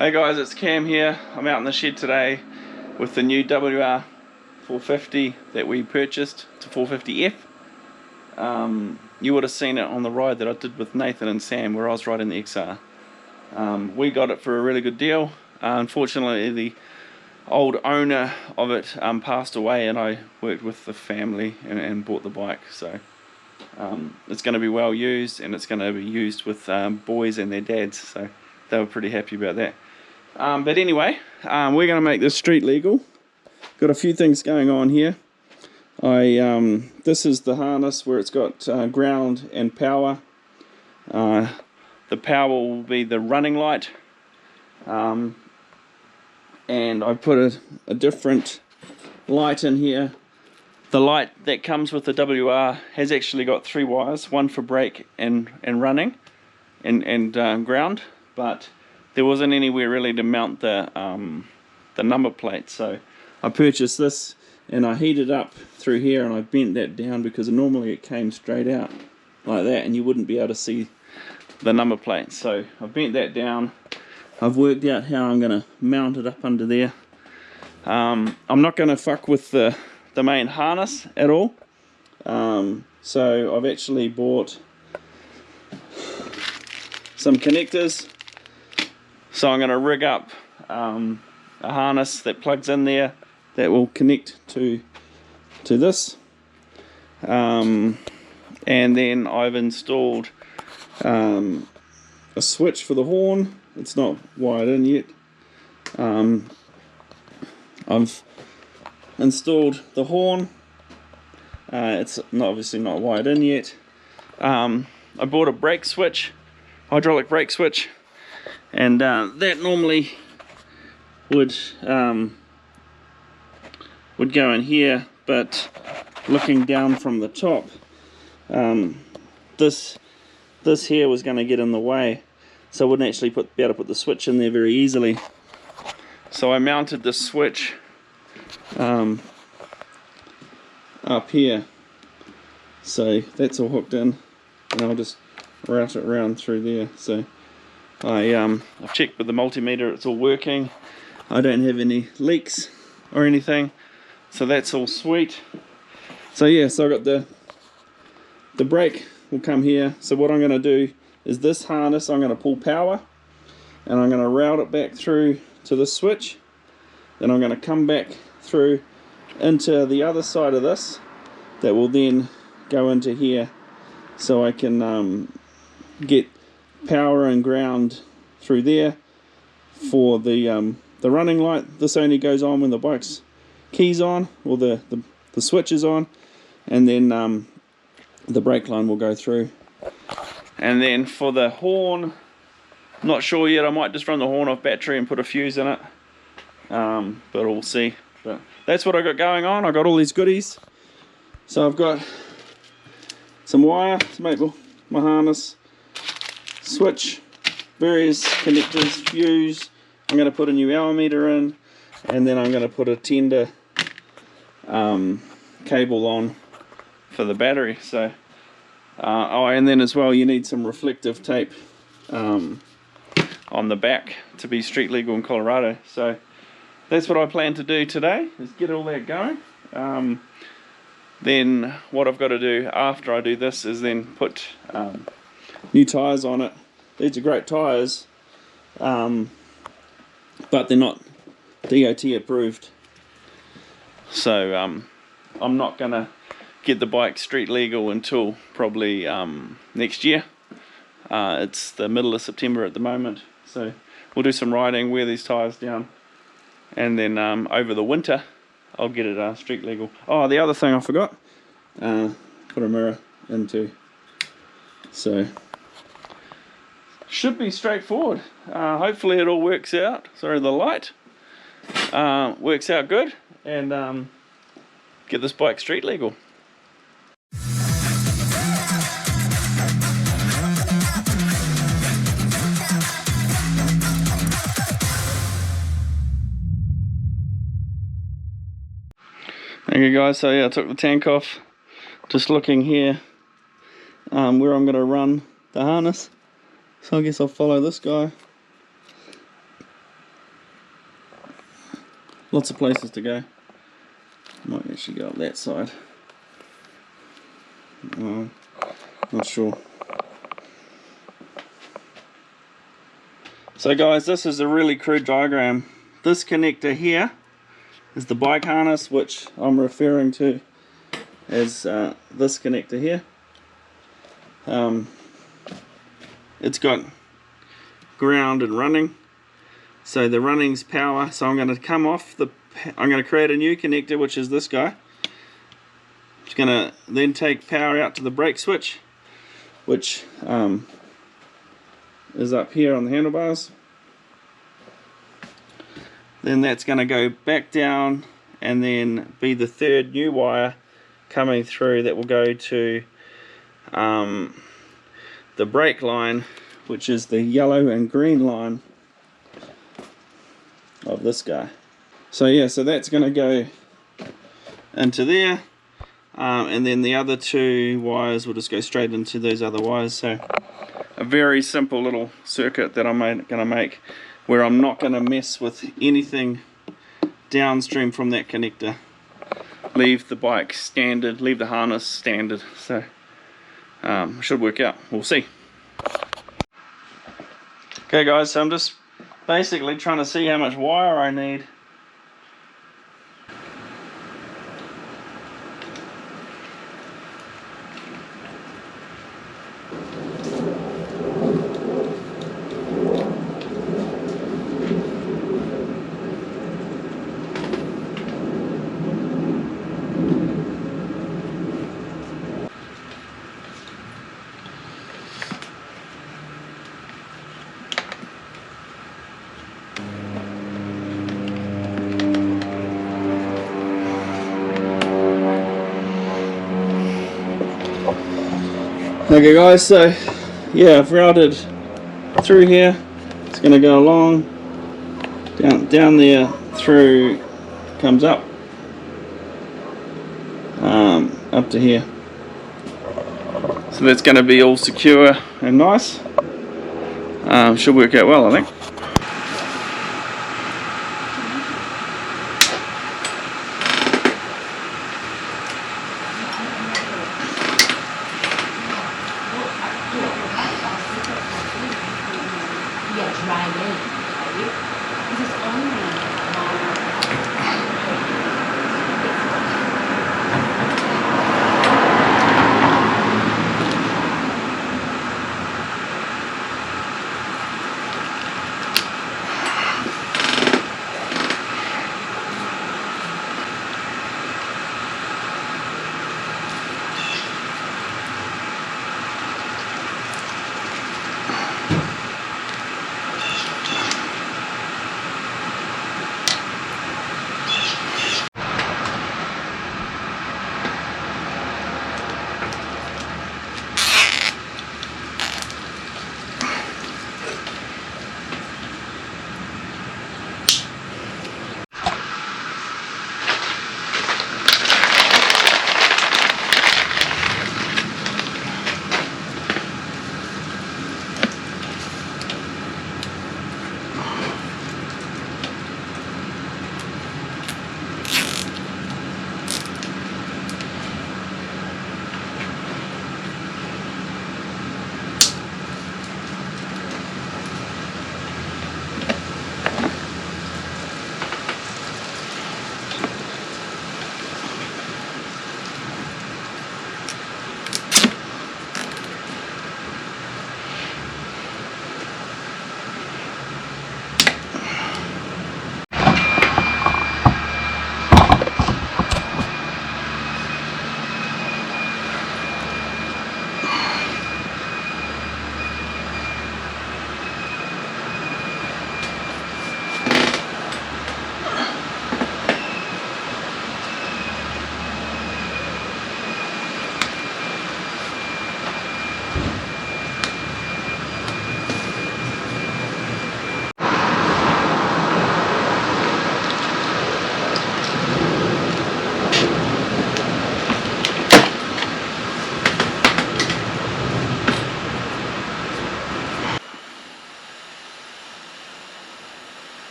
Hey guys, it's Cam here. I'm out in the shed today with the new WR450 that we purchased to 450F. You would have seen it on the ride that I did with Nathan and Sam where I was riding the XR. We got it for a really good deal. Unfortunately, the old owner of it passed away, and I worked with the family and bought the bike. So it's going to be well used, and it's going to be used with boys and their dads. So they were pretty happy about that. But anyway, we're going to make this street legal. Got a few things going on here. This is the harness where it's got ground and power. The power will be the running light, and I put a different light in here. The light that comes with the WR has actually got 3 wires, one for brake and running and ground, but there wasn't anywhere really to mount the number plate, so I purchased this and I heated up through here, and I bent that down because normally it came straight out like that and you wouldn't be able to see the number plate. So I've bent that down. I've worked out how I'm going to mount it up under there. I'm not going to fuck with the main harness at all. So I've actually bought some connectors. So I'm going to rig up a harness that plugs in there that will connect to this. And then I've installed a switch for the horn. It's not wired in yet. I've installed the horn. It's obviously not wired in yet. I bought a brake switch, hydraulic brake switch, and that normally would go in here, but looking down from the top, this here was going to get in the way, so I wouldn't actually be able to put the switch in there very easily. So I mounted the switch up here, so that's all hooked in, and I'll just route it around through there. So I've checked with the multimeter, it's all working. I don't have any leaks or anything, so that's all sweet. So yeah, so I got the brake will come here. So what I'm going to do is this harness, I'm going to pull power, and I'm going to route it back through to the switch. Then I'm going to come back through into the other side of this that will then go into here, so I can get power and ground through there for the running light. This only goes on when the bike's keys on, or the switch is on, and then the brake line will go through. And then for the horn, not sure yet, I might just run the horn off battery and put a fuse in it, but we'll see. But that's what I got going on. I got all these goodies. So I've got some wire to make my harness, switch, various connectors, fuse. I'm going to put a new hour meter in, and then I'm going to put a tender cable on for the battery. So and then as well, you need some reflective tape on the back to be street legal in Colorado. So that's what I plan to do today, is get all that going. Then what I've got to do after I do this is then put new tyres on it. These are great tyres, but they're not DOT approved. So I'm not going to get the bike street legal until probably next year. It's the middle of September at the moment, so we'll do some riding, wear these tyres down, and then over the winter I'll get it street legal. Oh, the other thing I forgot, put a mirror into. So should be straightforward. Hopefully it all works out. Sorry, the light works out good, and get this bike street legal. Okay guys, so yeah, I took the tank off. Just looking here where I'm going to run the harness. So I guess I'll follow this guy. Lots of places to go. Might actually go up that side. Not sure. So guys, this is a really crude diagram. This connector here is the bike harness, which I'm referring to as this connector here. It's got ground and running, so the running's power. So I'm going to come off I'm going to create a new connector, which is this guy. It's going to then take power out to the brake switch, which is up here on the handlebars. Then that's going to go back down and then be the third new wire coming through that will go to the brake line, which is the yellow and green line of this guy. So yeah, so that's going to go into there, and then the other two wires will just go straight into those other wires. So a very simple little circuit that I'm going to make, where I'm not going to mess with anything downstream from that connector. Leave the bike standard, leave the harness standard. So should work out, we'll see. Okay guys, so I'm just basically trying to see how much wire I need. Okay guys, so yeah, I've routed through here. It's going to go along, down there, through, comes up, up to here. So that's going to be all secure and nice. Should work out well, I think.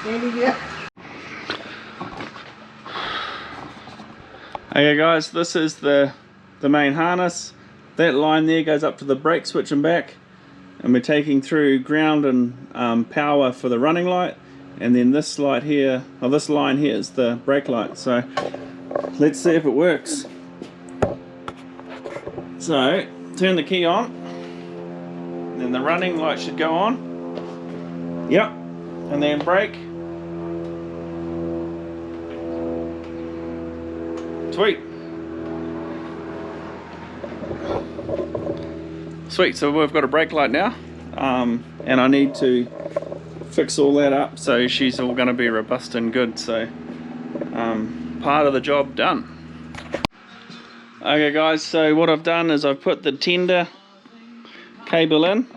Okay guys, this is the main harness. That line there goes up to the brake switch and back, and we're taking through ground and power for the running light, and then this light here, or this line here, is the brake light. So let's see if it works. So turn the key on, then the running light should go on. Yep, and then brake. Sweet. Sweet, so we've got a brake light now, and I need to fix all that up so she's all going to be robust and good. So part of the job done. Okay guys, so what I've done is I've put the tender cable in,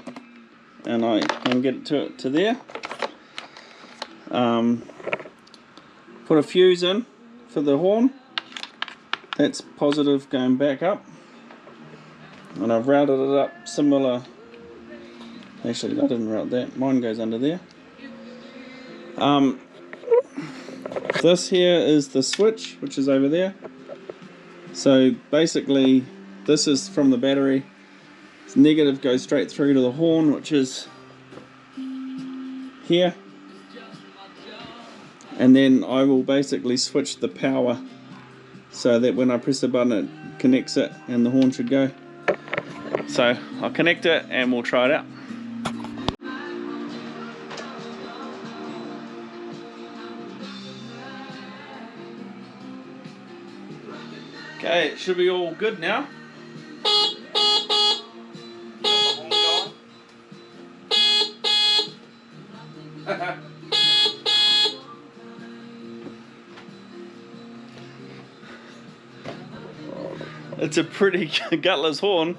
and I can get it to there. Put a fuse in for the horn. That's positive going back up, and I've routed it up similar. Actually, I didn't route that, mine goes under there. This here is the switch, which is over there. So basically this is from the battery. It's negative, goes straight through to the horn, which is here, and then I will basically switch the power so that when I press the button it connects it and the horn should go. So I'll connect it and we'll try it out. Okay, it should be all good now. It's a pretty gutless horn,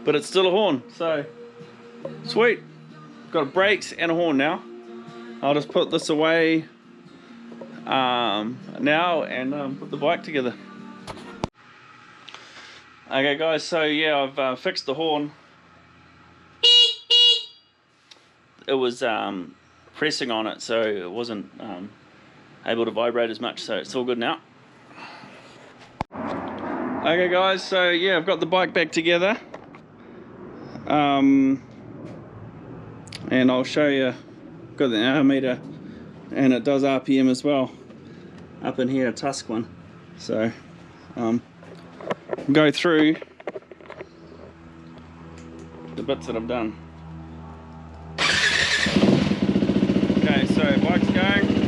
but it's still a horn, so sweet. Got brakes and a horn now. I'll just put this away now and put the bike together. Okay guys, so yeah, I've fixed the horn. It was pressing on it, so it wasn't able to vibrate as much, so it's all good now. Okay guys, so yeah, I've got the bike back together, and I'll show you. Got the hour meter, and it does RPM as well up in here, a Tusk one. So go through the bits that I've done. Okay, so bike's going.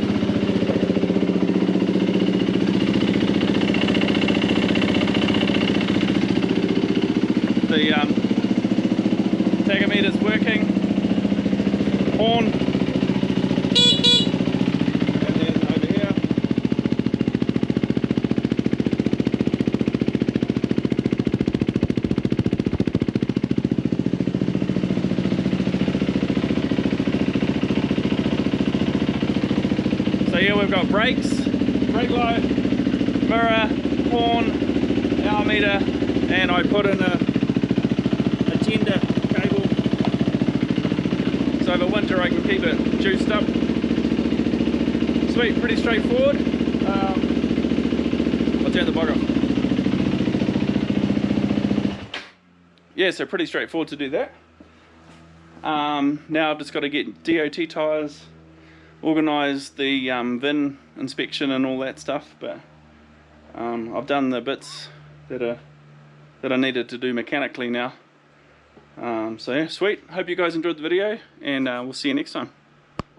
The tachometer's working, horn, and then over here. So here we've got brakes, brake light, mirror, horn, hour meter, and I put in a tender cable, so over winter I can keep it juiced up. Sweet, pretty straightforward. I'll turn the bug off. Yeah, so pretty straightforward to do that. Now I've just got to get DOT tyres, organise the VIN inspection and all that stuff, but I've done the bits that I needed to do mechanically now. So yeah, sweet. Hope you guys enjoyed the video, and we'll see you next time.